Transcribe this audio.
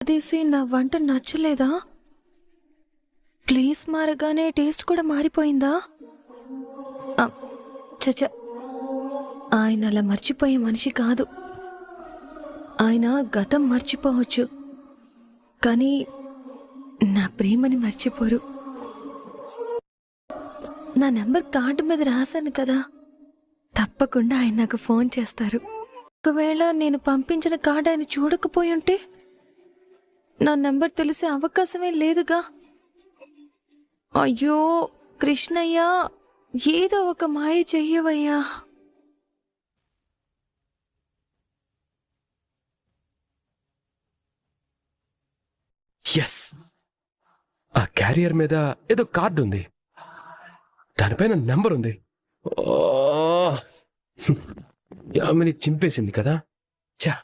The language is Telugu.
అదేసి నా వంట నచ్చలేదా? ప్లేస్ మారగానే టేస్ట్ కూడా మారిపోయిందా? చచ, ఆయన అలా మర్చిపోయే మనిషి కాదు. ఆయన గతం మర్చిపోవచ్చు, కానీ నా ప్రేమని మర్చిపోరు. నా నెంబర్ కార్డు మీద రాశాను కదా, తప్పకుండా ఆయన నాకు ఫోన్ చేస్తారు. ఒకవేళ నేను పంపించిన కార్డు ఆయన చూడకపోయి ఉంటే నా నెంబర్ తెలిసే అవకాశమే లేదుగా. అయ్యో కృష్ణయ్య, ఏదో ఒక మాయ చెయ్యవయ్యా. ఎస్, ఆ క్యారియర్ మీద ఏదో కార్డు ఉంది, దానిపైన నెంబర్ ఉంది. యామిని చింపేసింది కదా. చా,